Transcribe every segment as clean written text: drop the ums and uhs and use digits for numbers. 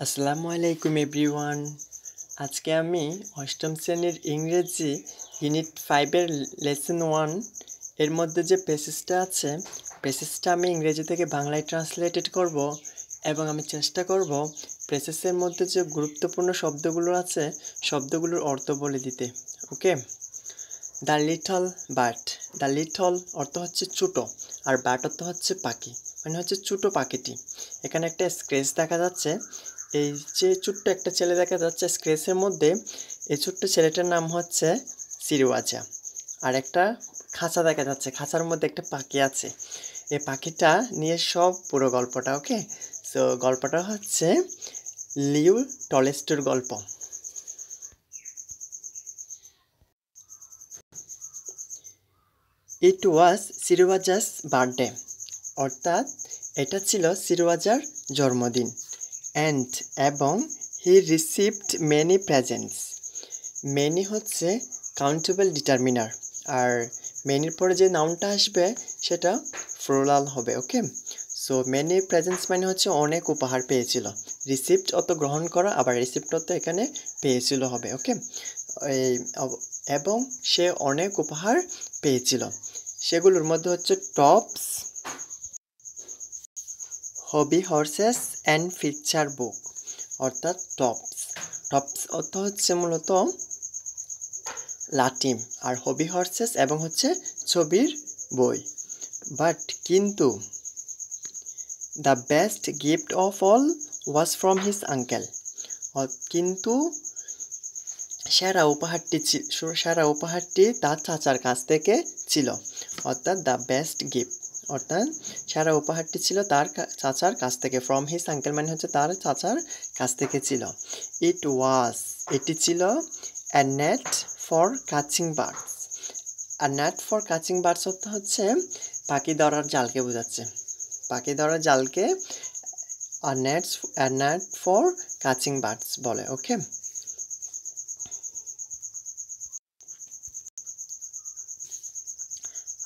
আসসালামু আলাইকুম এভরিওয়ান। আজকে আমি অষ্টম শ্রেণীর ইংরেজি ইউনিট 5 এর লেসন 1 এর মধ্যে যে প্যাসেজটা আছে, প্যাসেজটা আমি ইংরেজি থেকে বাংলায় ট্রান্সলেটেড করব এবং আমি চেষ্টা করব প্যাসেজের মধ্যে যে গুরুত্বপূর্ণ শব্দগুলো আছে শব্দগুলোর অর্থ বলে দিতে। Okay. The little bird. The little অর্থ হচ্ছে ছোটো, আর বার্ড অর্থ হচ্ছে পাখি, মানে হচ্ছে ছোটো পাখিটি। এখানে একটা স্ক্রেচ দেখা যাচ্ছে। এই যে ছোট্ট একটা ছেলে দেখা যাচ্ছে স্ক্রেচের মধ্যে, এই ছোট্ট ছেলেটার নাম হচ্ছে সিরওয়াজা। আর একটা খাঁচা দেখা যাচ্ছে, খাঁচার মধ্যে একটা পাখি আছে। এই পাখিটা নিয়ে সব পুরো গল্পটা। ওকে, সো গল্পটা হচ্ছে লিও টলস্টয়ের গল্প। ইট ওয়াজ সিরওয়াজাস বার্থডে, অর্থাৎ এটা ছিল সিরওয়াজার জন্মদিন। অ্যান্ড এবং হি রিসিভড মেনি প্রেজেন্টস। মেনি হচ্ছে কাউন্টেবল ডিটারমিনার, আর মেনির পরে যে নাউনটা আসবে সেটা ফ্লোরাল হবে। ওকে, সো মেনি প্রেজেন্টস মানে হচ্ছে অনেক উপহার পেয়েছিল। রিসিভড অত গ্রহণ করা, আবার রিসিভড অত এখানে পেয়েছিল হবে। ওকে, এই এবং সে অনেক উপহার পেয়েছিল। সেগুলোর মধ্যে হচ্ছে tops, hobby horses and picture book. অর্থাৎ টপস, টপস অর্থ হচ্ছে মূলত লাটিম, আর হবি হর্সেস এবং হচ্ছে ছবির বই। বাট কিন্তু the best gift of all was from his uncle. কিন্তু সেরা উপহারটি তার চাচার কাছ থেকে ছিল। অর্থাৎ দ্য বেস্ট গিফট, অর্থাৎ সেরা উপহারটি ছিল তার চাচার কাছ থেকে। ফ্রম হিজ আঙ্কেল মানে হচ্ছে তার চাচার কাছ থেকে ছিল। ইট ওয়াজ, এটি ছিল a net for catching birds. আর নেট ফর ক্যাচিং বার্ডস অর্থ হচ্ছে পাখি ধরার জালকে বোঝাচ্ছে। পাখি ধরার জালকে নেট ফর ক্যাচিং বার্ডস বলে। Okay,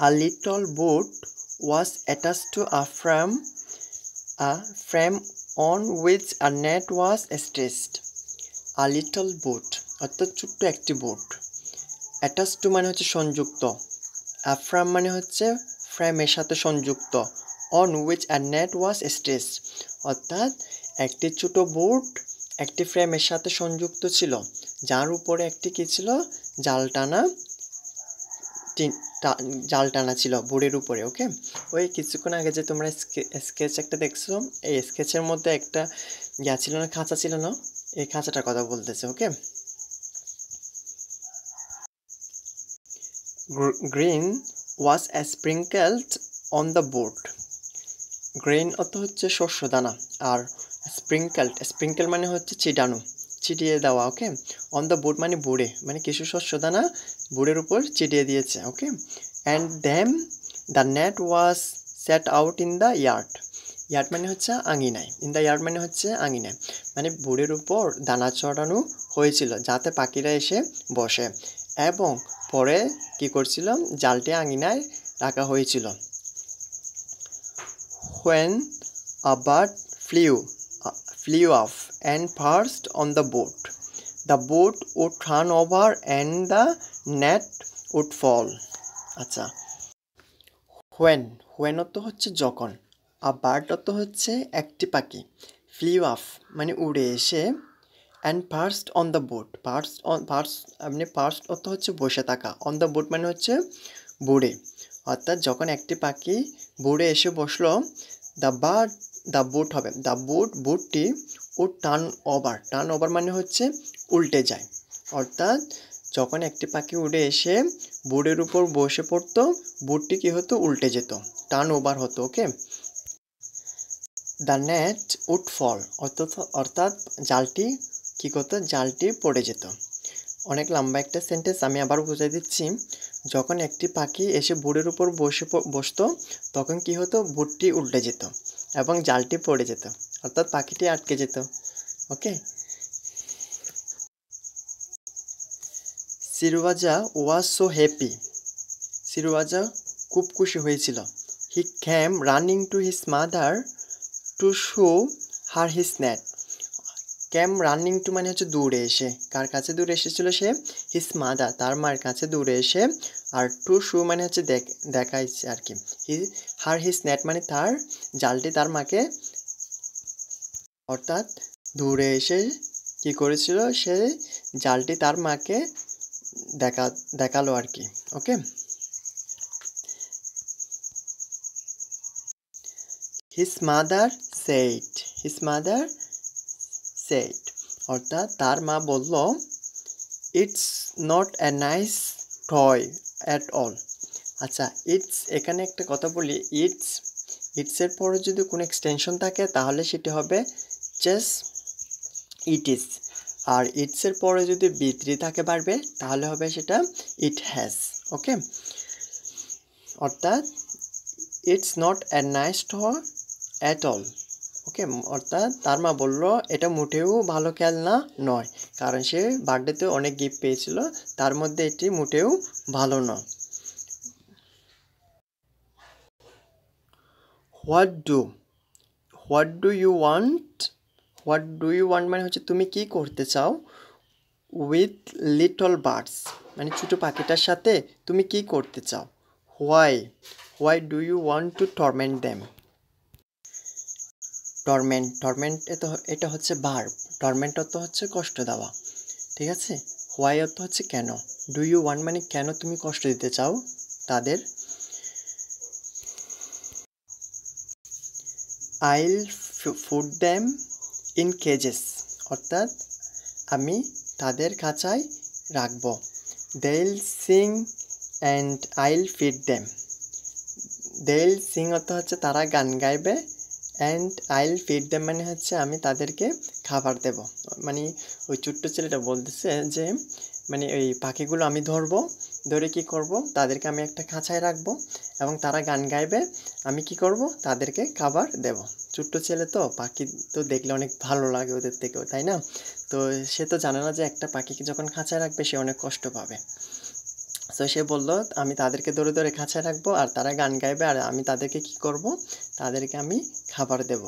a little boat was attached to a frame on which a net was stretched. A little boat অর্থাৎ ছোট্ট একটি বোট। attached to মানে হচ্ছে সংযুক্ত, a frame মানে হচ্ছে ফ্রেমের সাথে সংযুক্ত, on which a net was stretched অর্থাৎ একটি ছোট বোট একটি ফ্রেমের সাথে সংযুক্ত ছিল, যার উপরে একটি কি ছিল, জাল টানা ছিল বোর্ডের উপরে। ওকে, ওই কিছুক্ষণ আগে যে তোমরা স্কেচ একটা দেখছো, এই স্কেচের মধ্যে একটা ছিল না, খাঁচা ছিল না, এই খাঁচাটার কথা বলতেছে। Okay, grain was sprinkled on the board. Grain অর্থ হচ্ছে শস্য দানা, আর স্প্রিঙ্কেল মানে হচ্ছে ছিটিয়ে দেওয়া। ওকে, অন দ্য বোর্ড মানে বোর্ডে, মানে কিছু শস্য দানা বোর্ডের উপর ছিটিয়ে দিয়েছে। Okay, and then the net was set out in the yard. Yard মানে হচ্ছে আঙিনায়, ইন দ্য ইয়ার্ড মানে হচ্ছে আঙিনায়, মানে বোর্ডের উপর দানা চড়ানো হয়েছিল যাতে পাখিরা এসে বসে। এবং পরে কি করছিল, জালটি আঙিনায় রাখা হয়েছিল। When a bird flew off and perched on the boat would turn over and the net would fall. আচ্ছা, when অর্থ হচ্ছে যখন, a bird অর্থ হচ্ছে একটি পাখি, flew off মানে উড়ে এসে, and perched on the boat, perched অর্থ হচ্ছে বসে থাকা, on the boat মানে হচ্ছে বোর্ডে। অর্থাৎ যখন একটি পাখি বোর্ডে এসে বসলো, দ্য বোট হবে বোটটি টার্ন ওভার মানে হচ্ছে উল্টে যায়। অর্থাৎ যখন একটি পাখি উড়ে এসে বোর্ডের উপর বসে পড়তো, বোটটি কি হতো, উল্টে যেত, টার্ন ওভার হতো। ওকে, দ্য নেট উড ফল অর্থাৎ জালটি কি করতো, জালটি পড়ে যেত। অনেক লম্বা একটা সেন্টেন্স, আমি আবার বুঝিয়ে দিচ্ছি। যখন একটি পাখি এসে বোর্ডের উপর বসতো তখন কি হতো, বোটটি উল্টে যেত এবং জালটি পড়ে যেত, অর্থাৎ পাখিটি আটকে যেত। ওকে, সিরওয়াজা ওয়াজ সো হ্যাপি। সিরওয়াজা খুব খুশি হয়েছিল। He came running to his mother to show her his net. Came running to মানে হচ্ছে দৌড়ে এসে, কার কাছে দৌড়ে এসেছিল সে? হিজ মাদার, তার মার কাছে দৌড়ে এসে। আর টু শু মানে হচ্ছে দেখাইছে আর কি। হিজ নেট মানে তার জালটি তার মাকে, অর্থাৎ দৌড়ে এসে কি করেছিল, সে জালটি তার মাকে দেখালো আর কি। Okay, his mother said, his mother said, অর্থাৎ তার মা বলল, it's not a nice toy at all. আচ্ছা, ইটস, এখানে একটা কথা বলি, ইটসের পরে যদি কোনো এক্সটেনশন থাকে তাহলে সেটি হবে চেস ইট ইজ, আর ইটসের পরে যদি বি3 থাকে বাড়বে তাহলে হবে সেটা ইট হ্যাজ। ওকে, অর্থাৎ it's not a nice toy at all. Okay, অর্থাৎ তার মা বলল এটা মোটেও ভালো খেলনা নয়, কারণ সে বার্থডেতে অনেক গিফট পেয়েছিল, তার মধ্যে এটি মোটেও ভালো নয়। হোয়াট ডু ইউ ওয়ান্ট মানে হচ্ছে তুমি কি করতে চাও। উইথ লিটল বার্ডস মানে ছোটো পাখিটার সাথে তুমি কি করতে চাও। Why do you want to torment them. Torment এটা হচ্ছে ভার্ব, টর্মেন্ট অর্থ হচ্ছে কষ্ট দেওয়া, ঠিক আছে। হোয়াই অর্থ হচ্ছে কেন, ডু ইউ ওয়ান্ট মানে কেন তুমি কষ্ট দিতে চাও তাদের। আইল ফুড দেম ইন কেজেস, অর্থাৎ আমি তাদের খাঁচায় রাখবো। দেইল সিং অ্যান্ড আইল ফিড দেম, দেইল সিং অর্থ হচ্ছে তারা গান গাইবে, অ্যান্ড আইল ফিড দেম মানে হচ্ছে আমি তাদেরকে খাবার দেব। মানে ওই ছোট্ট ছেলেটা বলতেছে যে মানে ওই পাখিগুলো আমি ধরে কি করব, তাদেরকে আমি একটা খাঁচায় রাখবো এবং তারা গান গাইবে, আমি কি করব, তাদেরকে খাবার দেব। ছোট্ট ছেলে তো, পাখি তো দেখলে অনেক ভালো লাগে ওদের থেকেও, তাই না? তো সে তো জানে না যে একটা পাখিকে যখন খাঁচায় রাখবে সে অনেক কষ্ট পাবে। তো সে বলল আমি তাদেরকে ধরে খাঁচায় রাখবো আর তারা গান গাইবে, আর আমি তাদেরকে কি করব, তাদেরকে আমি খাবার দেব।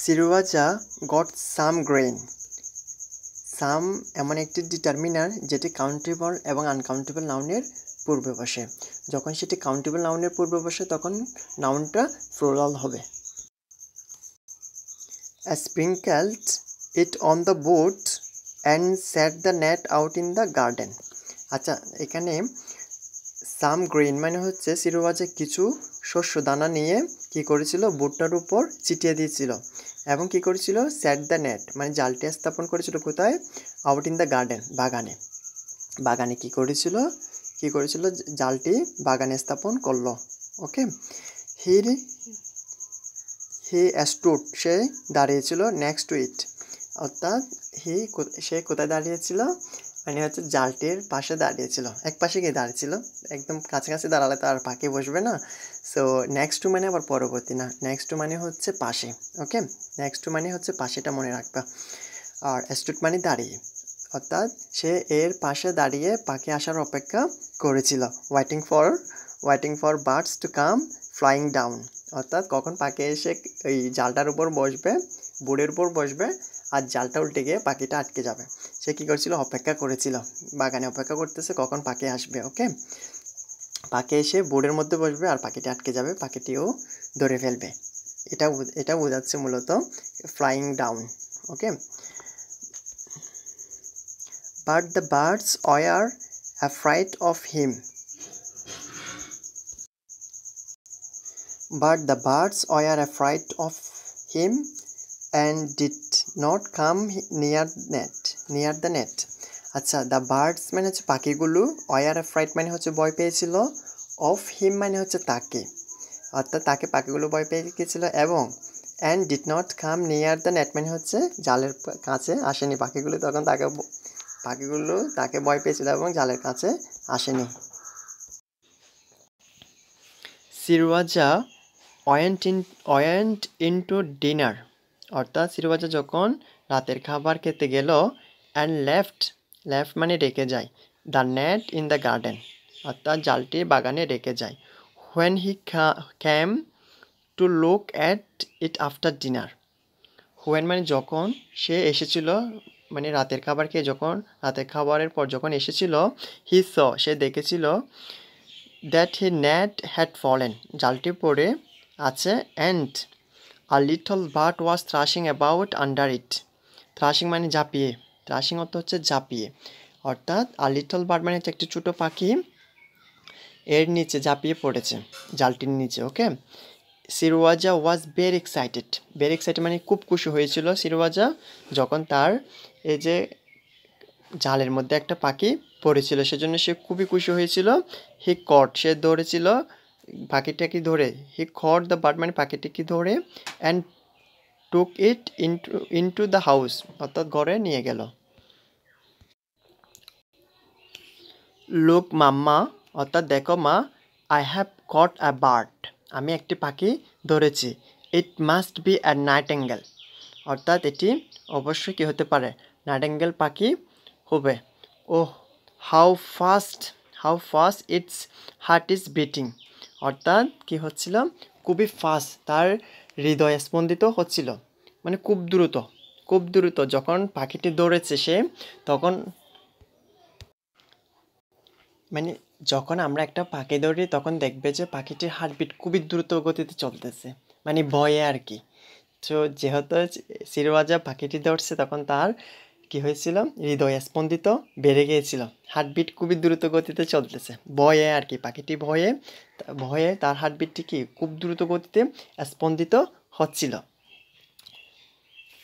সিরুয়াজা গট সাম গ্রেইন। সাম এমন একটি ডিটারমিনার যেটি কাউন্টেবল এবং আনকাউন্টেবল নাউনের পূর্বে বসে। যখন সেটি কাউন্টেবল নাউনের পূর্বে বসে তখন নাউনটা প্লুরাল হবে। Sprinkled it on the boot and set the net out in the garden. আচ্ছা, এখানে সাম গ্রেইন মানে হচ্ছে সিরুয়াজে কিছু শস্য দানা নিয়ে কি করেছিল, বুটটার উপর ছিটিয়ে দিয়েছিল এবং কি করেছিল, সেট দ্য নেট মানে জালটি স্থাপন করেছিল কোথায়, আউট ইন দ্য গার্ডেন বাগানে কি করেছিল জালটি বাগানে স্থাপন করলো। ওকে, হি স্টুড সে দাঁড়িয়েছিল, নেক্সট টু ইট, অর্থাৎ সে কোথায় দাঁড়িয়েছিল মানে হচ্ছে জালটির পাশে দাঁড়িয়েছিল, এক পাশে গিয়ে দাঁড়িয়েছিল, একদম কাছাকাছি দাঁড়ালে তো আর পাখি বসবে না। সো নেক্সট টু মানে আবার পরবর্তী না, নেক্সট টু মানে হচ্ছে পাশে। ওকে, নেক্সট টু মানে হচ্ছে পাশেটা মনে রাখবা। আর স্টুড মানে দাঁড়িয়ে, অর্থাৎ সে এর পাশে দাঁড়িয়ে পাখি আসার অপেক্ষা করেছিল, waiting for birds to come flying down, অর্থাৎ কখন পাখি এসে এই জালটার উপর বসবে, বোর্ডের উপর বসবে আর জালটা উল্টে গিয়ে পাখিটা আটকে যাবে। সে কী করেছিল, অপেক্ষা করেছিল, বাগানে অপেক্ষা করতেছে কখন পাখি আসবে। ওকে, পাখি এসে বোর্ডের মধ্যে বসবে আর পাখিটি আটকে যাবে, পাখিটিও ধরে ফেলবে। এটা বোঝাচ্ছে মূলত flying down. Okay, but the birds war afraid of him. But the birds were afraid of him and did not come near the net. আচ্ছা, দ্য বার্ডস মানে হচ্ছে পাখিগুলো, ওয়ার অ্যাফ্রাইড মানে হচ্ছে ভয় পেয়েছিল, অফ হিম মানে হচ্ছে তাকে, অর্থাৎ তাকে পাখিগুলো ভয় পেয়ে গিয়েছিল, এবং and did not come near the net মানে হচ্ছে জালের কাছে আসেনি পাখিগুলো, তখন পাখিগুলো তাকে ভয় পেয়েছিল এবং জালের কাছে আসেনি। সিরওয়াজা ওয়েন্ট ইনটু ডিনার, অর্থাৎ সিরওয়াজা যখন রাতের খাবার খেতে গেল, অ্যান্ড লেফট মানে রেখে যায়, the net in the garden, অর্থাৎ জালটি বাগানে রেখে যায়। When he came to look at it after dinner. When মানে যখন সে এসেছিল, মানে রাতের খাবার খেয়ে যখন রাতের খাবারের পর যখন এসেছিল, হি স সে দেখেছিল that he net had fallen জালটি পড়ে আছে, and a little bird was thrashing about under it. Thrashing মানে ঝাঁপিয়ে, থ্রাশিং অর্থ হচ্ছে ঝাঁপিয়ে, অর্থাৎ আ লিটল বার্ড মানে হচ্ছে একটি ছোটো পাখি এর নিচে ঝাঁপিয়ে পড়েছে, জালটির নিচে। Okay, Seryozha was very excited, very excited মানে খুব খুশি হয়েছিল সিরওয়াজা যখন তার এই যে জালের মধ্যে একটা পাখি পড়েছিল, সেজন্য সে খুবই খুশি হয়েছিল। হি কট সে ধরেছিল পাখিটাকে ধরে, হি কট দ্য বার্ড মানে পাখিটিকে ধরে, and took it into the house অর্থাৎ ঘরে নিয়ে গেল। লুক মাম্মা অর্থাৎ দেখো মা, I have caught a bird আমি একটি পাখি ধরেছি। It must be a nightingale অর্থাৎ এটি অবশ্যই কী হতে পারে, নাইটিঙ্গেল পাখি হবে। Oh how fast its heart is beating অর্থাৎ কী হচ্ছিল, খুবই ফাস্ট তার হৃদয় স্পন্দিত হচ্ছিল, মানে খুব দ্রুত যখন পাখিটি দৌড়েছে সে, তখন মানে যখন আমরা একটা পাখি ধরি তখন দেখবে যে পাখিটির হার্টবিট খুবই দ্রুত গতিতে চলতেছে, মানে ভয়ে আর কি। তো যেহেতু সিরওয়াজা পাখিটি ধরছে তখন তার কি হয়েছিল, হৃদয় স্পন্দিত বেড়ে গিয়েছিল, হার্টবিট খুবই দ্রুত গতিতে চলতেছে, ভয়ে আর কি, পাখিটি ভয়ে তার হার্টবিটটি কি খুব দ্রুত গতিতে স্পন্দিত হচ্ছিল।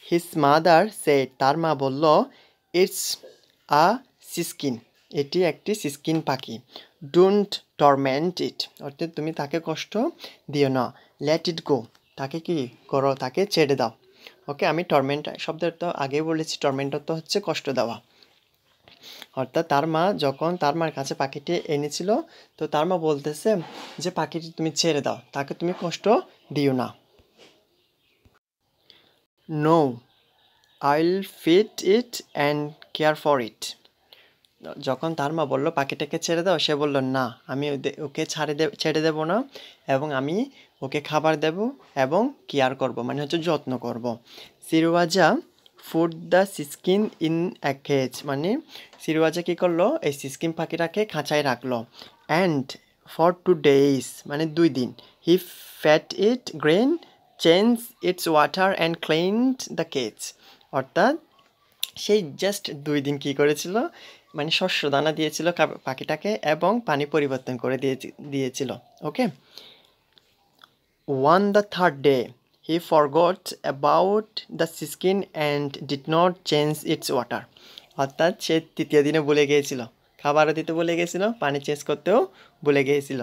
হিজ মাদার সেড তার মা বলল, ইটস আ সিস্কিন এটি একটি সিস্কিন পাখি। ডোন্ট টর্মেন্ট ইট অর্থাৎ তুমি তাকে কষ্ট দিও না। লেট ইট গো তাকে কি করো, তাকে ছেড়ে দাও। ওকে, আমি টর্মেন্ট শব্দের তো আগেই বলেছি, টর্মেন্ট তো হচ্ছে কষ্ট দেওয়া। অর্থাৎ তার মা যখন তার মার কাছে পাখিটি এনেছিল, তো তার মা বলতেছে যে পাখিটি তুমি ছেড়ে দাও, তাকে তুমি কষ্ট দিও না। No, I will feed it and care for it. যখন তার মা বলল পাখিটাকে ছেড়ে দাও, সে বলল না, আমি ওকে ছেড়ে দেব না, এবং আমি ওকে খাবার দেব এবং কেয়ার করব, মানে হচ্ছে যত্ন করব। Seryozha fed the siskin in a cage মানে সিরওয়াজা কী করলো, এই সিস্কিন পাখিটাকে খাঁচায় রাখলো। অ্যান্ড ফর 2 days মানে 2 দিন। He fed it grain, change its water and cleaned the cage অর্থাৎ সেই জাস্ট 2 দিন কী করেছিল, মানে শস্য দানা দিয়েছিল পাখিটাকে এবং পানি পরিবর্তন করে দিয়েছিল। Okay, on the 3rd day he forgot about the siskin and did not change its water অর্থাৎ সে 3য় দিনে ভুলে গিয়েছিল, খাবারও দিতে ভুলে গিয়েছিল, পানি চেঞ্জ করতেও ভুলে গিয়েছিল।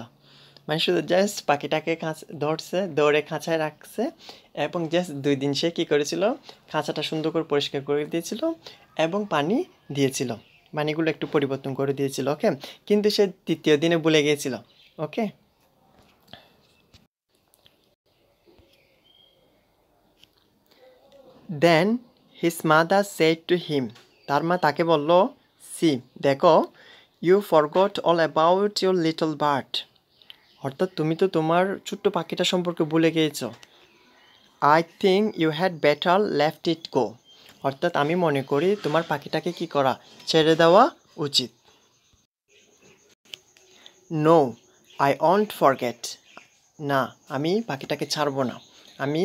মানে শুধু জাস্ট পাখিটাকে দৌড়ে খাঁচায় রাখছে, এবং জাস্ট 2 দিন সে কী করেছিল, খাঁচাটা সুন্দর করে পরিষ্কার করে দিয়েছিল এবং পানি দিয়েছিল, পানিগুলো একটু পরিবর্তন করে দিয়েছিল। ওকে, কিন্তু সে 3য় দিনে ভুলে গিয়েছিল। Okay, then his mother said to him তার মা তাকে বলল, সি দেখো, you forgot all about your little bird অর্থাৎ তুমি তো তোমার ছোট্ট পাখিটা সম্পর্কে ভুলে গিয়েছো। I think you had better left it go অর্থাৎ আমি মনে করি তোমার পাখিটাকে কি করা, ছেড়ে দেওয়া উচিত। নো, আই ওয়ন্ট ফরগেট না, আমি পাখিটাকে ছাড়বো না, আমি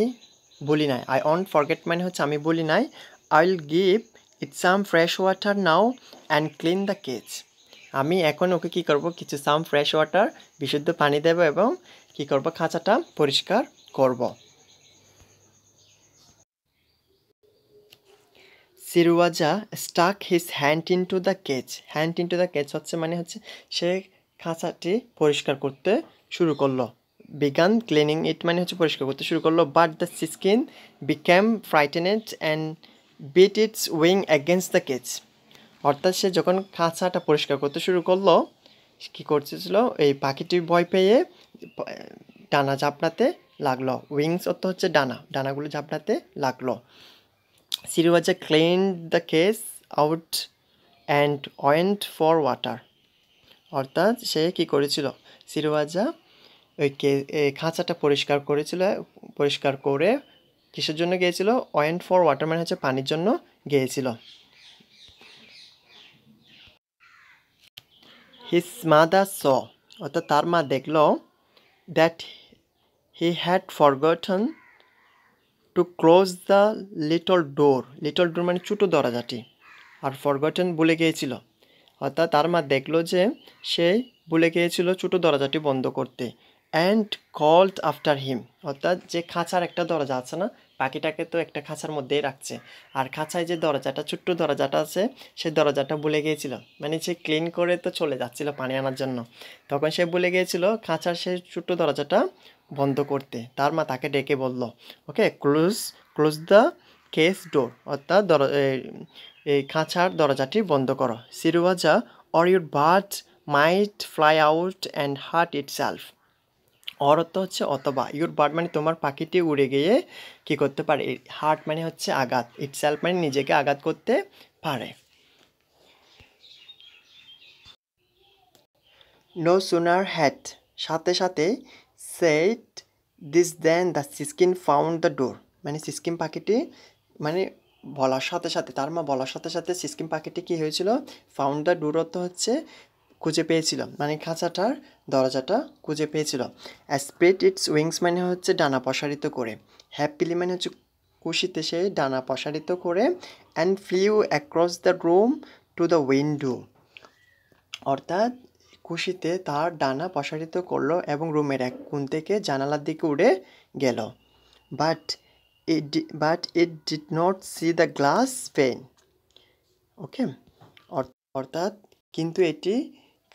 বলি নাই। আই ওয়ন্ট ফরগেট মানে হচ্ছে আমি বলি নাই। I will give it some fresh water now and clean the cage আমি এখন ওকে কী করবো, কিছু সাম ফ্রেশ ওয়াটার বিশুদ্ধ পানি দেবো এবং কী করবো, খাঁচাটা পরিষ্কার করব। Seryozha stuck his hand into the cage হচ্ছে মানে হচ্ছে সে খাঁচাটি পরিষ্কার করতে শুরু করলো। বিগান ক্লিনিং ইট মানে হচ্ছে পরিষ্কার করতে শুরু করলো। But the siskin became frightened and beat its wing against the cage অর্থাৎ সে যখন খাঁচাটা পরিষ্কার করতে শুরু করলো, কী করতেছিল, এই পাখিটি ভয় পেয়ে ডানা ঝাপড়াতে লাগলো। উইংস অর্থ হচ্ছে ডানাগুলো ঝাপড়াতে লাগলো। Seryozha cleaned the case out and went for water অর্থাৎ সে কী করেছিল, সিরওয়াজা ওই খাঁচাটা পরিষ্কার করেছিল, পরিষ্কার করে কিসের জন্য গিয়েছিল? ওয়েন্ট ফর ওয়াটার মানে হচ্ছে পানির জন্য গিয়েছিল। হিজ মাদার স, অর্থাৎ তার মা দেখলো, that he had forgotten to close the little door. Little door মানে ছোটো দরজাটি, আর ফরগটন ভুলে গিয়েছিল। অর্থাৎ তার মা দেখলো যে সে ভুলে গিয়েছিল ছোটো দরজাটি বন্ধ করতে। অ্যান্ড কল্ড আফটার হিম, অর্থাৎ যে খাঁচার একটা দরজা আছে না, পাখিটাকে তো একটা খাঁচার মধ্যেই রাখছে, আর খাঁচায় যে দরজাটা, ছোট্ট দরজাটা আছে, সেই দরজাটা ভুলে গিয়েছিল। মানে সে ক্লিন করে তো চলে যাচ্ছিল পানি আনার জন্য, তখন সে ভুলে গিয়েছিল খাঁচার সেই ছোট্ট দরজাটা বন্ধ করতে। তার মা তাকে ডেকে বলল, okay close close the case door, অর্থাৎ এই খাঁচার দরজাটি বন্ধ করো। Seryozha, or your bird might fly out and hurt itself. Or অর্থ হচ্ছে অথবা, ইউর বার্ড মানে তোমার পাখিটি উড়ে গিয়ে কি করতে পারে, হার্ট মানে হচ্ছে আঘাত, ইটসেলফ মানে নিজেকে আঘাত করতে পারে। নো সুনার হ্যাড, সাথে সাথে, said this then the siskin found the door, মানে সিস্কিন পাখিটি, মানে বলার সাথে সাথে, তার মা বলার সাথে সাথে সিস্কিন পাখিটি কী হয়েছিল? ফাউন্ড দ্য ডোর অর্থ হচ্ছে খুঁজে পেয়েছিল, মানে খাঁচাটার দরজাটা খুঁজে পেয়েছিল। স্প্রেড ইটস উইংস মানে হচ্ছে ডানা প্রসারিত করে। হ্যাপিলি মানে হচ্ছে খুশিতে সে ডানা প্রসারিত করে। And flew across the room to the window, অর্থাৎ খুশিতে তার ডানা প্রসারিত করলো এবং রুমের এক কোণ থেকে জানালার দিকে উড়ে গেল। But it did not see the glass pane. Okay, অর্থাৎ কিন্তু এটি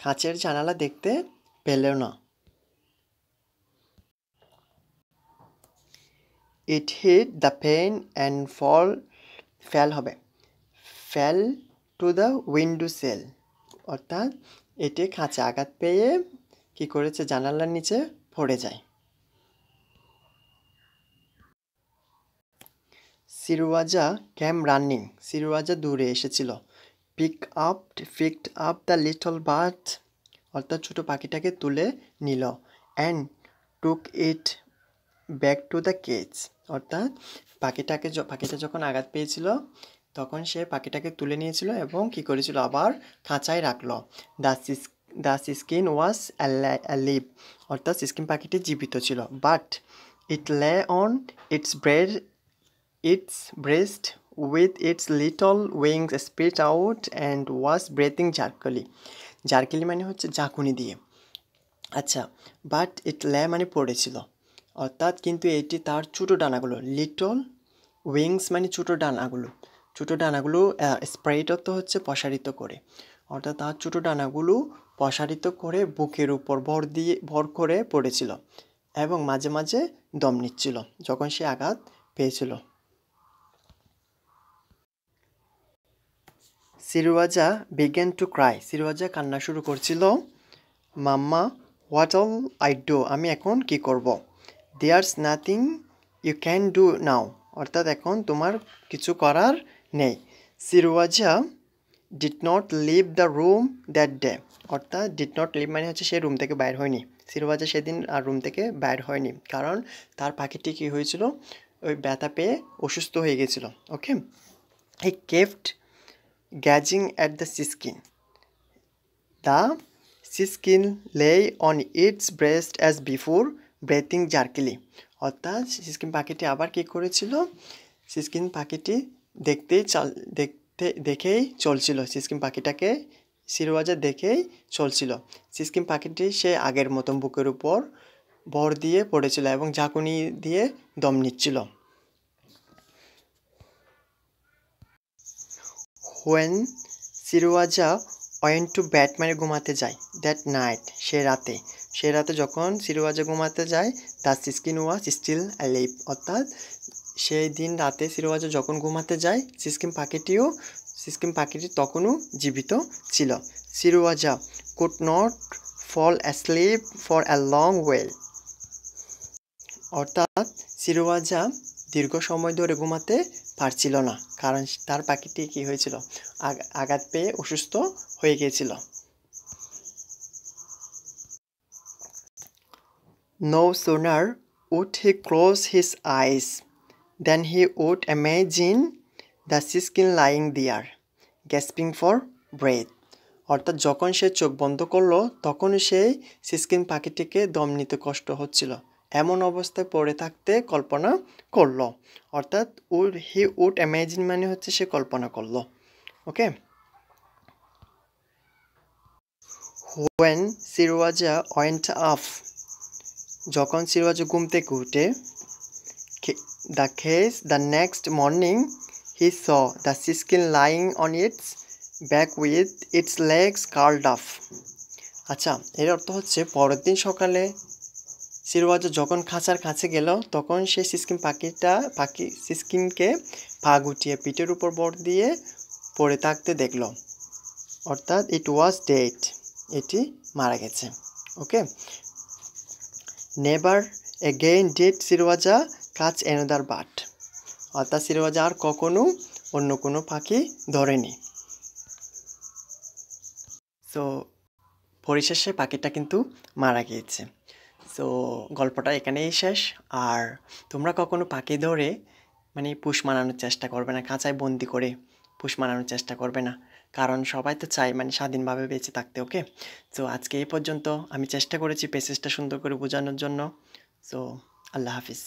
কাঁচের জানালা দেখতে পেল না। It hit the pane and fell হবে, fell to the window sill, অর্থাৎ এটি খাঁচে আঘাত পেয়ে কি করেছে, জানালার নিচে পড়ে যায়। সিরুয়াজা ক্যাম রানিং, সিরুয়াজা দূরে এসেছিল। Picked up the little bird, অর্থাৎ ছোটো পাখিটাকে তুলে নিল। And took it back to the cage, অর্থাৎ পাখিটা যখন আঘাত পেয়েছিল তখন সে পাখিটাকে তুলে নিয়েছিল এবং কি করেছিল, আবার খাঁচায় রাখলো। দ্য সিস্কিন ওয়াজ অ্যালিভ, অর্থাৎ সিস্কিন পাখিটি জীবিত ছিল। But it lay on its breast with its little wings spread out and was breathing jerkily. জারকিলি মানে হচ্ছে ঝাঁকুনি দিয়ে। আচ্ছা, বাট ইট লে মানে পড়েছিল, অর্থাৎ কিন্তু এটি তার ছোটো ডানাগুলো, লিটল উইংস মানে ছোটো ডানাগুলো স্প্রেড অর্থ হচ্ছে প্রসারিত করে, অর্থাৎ তার ছোটো ডানাগুলো প্রসারিত করে বুকের উপর ভর করে পড়েছিল এবং মাঝে মাঝে দম নিচ্ছিল যখন সে আঘাত পেয়েছিল। Seryozha began to cry, Seryozha কান্না শুরু করছিল। Mama, what all I do, আমি এখন কি করব? There's nothing you can do now, অর্থাৎ এখন তোমার কিছু করার নেই। Seryozha did not leave the room that day, অর্থাৎ ডিড নট লিভ মানে হচ্ছে সে রুম থেকে বাইর হয়নি। সিরুয়াজা সেদিন আর রুম থেকে বাইর হয়নি, কারণ তার পাখিটি কী হয়েছিল, ওই ব্যথা পেয়ে অসুস্থ হয়ে গেছিলো। Okay, he kept gazing at the siskin. The siskin lay on its breast as before, breathing jerkily. অর্থাৎ সিস্কিন পাখিটি আবার কী করেছিল, সিস্কিন পাখিটি দেখেই চলছিল, সিস্কিন পাখিটাকে সিরুয়াজা দেখেই চলছিল। সিস্কিন পাখিটি সে আগের মতন বুকের উপর ভর দিয়ে পড়েছিল এবং ঝাঁকুনি দিয়ে দম নিচ্ছিল। হোয়েন সিরুয়াজা ওয়েন্ট টু ব্যাড মানে ঘুমাতে যায়, দ্যাট নাইট সে রাতে যখন সিরুয়াজা ঘুমাতে যায়, দ্য সিস্কিন ওয়াজ স্টিল অ্যালিভ, অর্থাৎ সেই দিন রাতে সিরুয়াজা যখন ঘুমাতে যায় সিস্কিন পাখিটি তখনও জীবিত ছিল। Seryozha could not fall asleep for a long while, অর্থাৎ সিরুয়াজা দীর্ঘ সময় ধরে ঘুমাতে পারছিল না, কারণ তার পাখিটি কী হয়েছিল, আঘাত পেয়ে অসুস্থ হয়ে গিয়েছিল। No sooner would he close his eyes than he would imagine the siskin lying there, gasping for breath. অর্থাৎ যখন সে চোখ বন্ধ করলো তখনই সেই সিসকিন পাখিটিকে দম নিতে কষ্ট হচ্ছিল, এমন অবস্থায় পড়ে থাকতে কল্পনা করলো। অর্থাৎ হি উড ইমাজিন মানে হচ্ছে সে কল্পনা করলো। ওকে, when Sirwaja went off, যখন সিরওয়াজা ঘুম থেকে উঠে, the next morning he saw the siskin lying on its back with its legs curled up. আচ্ছা, এর অর্থ হচ্ছে পরের দিন সকালে সিরওয়াজা যখন খাঁচার কাছে গেল তখন সে সিসকিনকে পা গুটিয়ে পিঠের উপর ভর দিয়ে পড়ে থাকতে দেখল। অর্থাৎ ইট ওয়াজ ডেড, এটি মারা গেছে। Okay, never again did Seryozha catch another bird, অর্থাৎ সিরওয়াজা আর কখনো অন্য কোনো পাখি ধরেনি। সো পরিশেষে পাখিটা কিন্তু মারা গিয়েছে। সো গল্পটা এখানেই শেষ। আর তোমরা কখনো পাখি ধরে মানে পোষ মানানোর চেষ্টা করবে না, খাঁচায় বন্দি করে পোষ মানানোর চেষ্টা করবে না, কারণ সবাই তো চায় মানে স্বাধীনভাবে বেঁচে থাকতে। ওকে, সো আজকে এই পর্যন্ত। আমি চেষ্টা করেছি প্যাসেজটা সুন্দর করে বোঝানোর জন্য। সো আল্লাহ হাফিজ।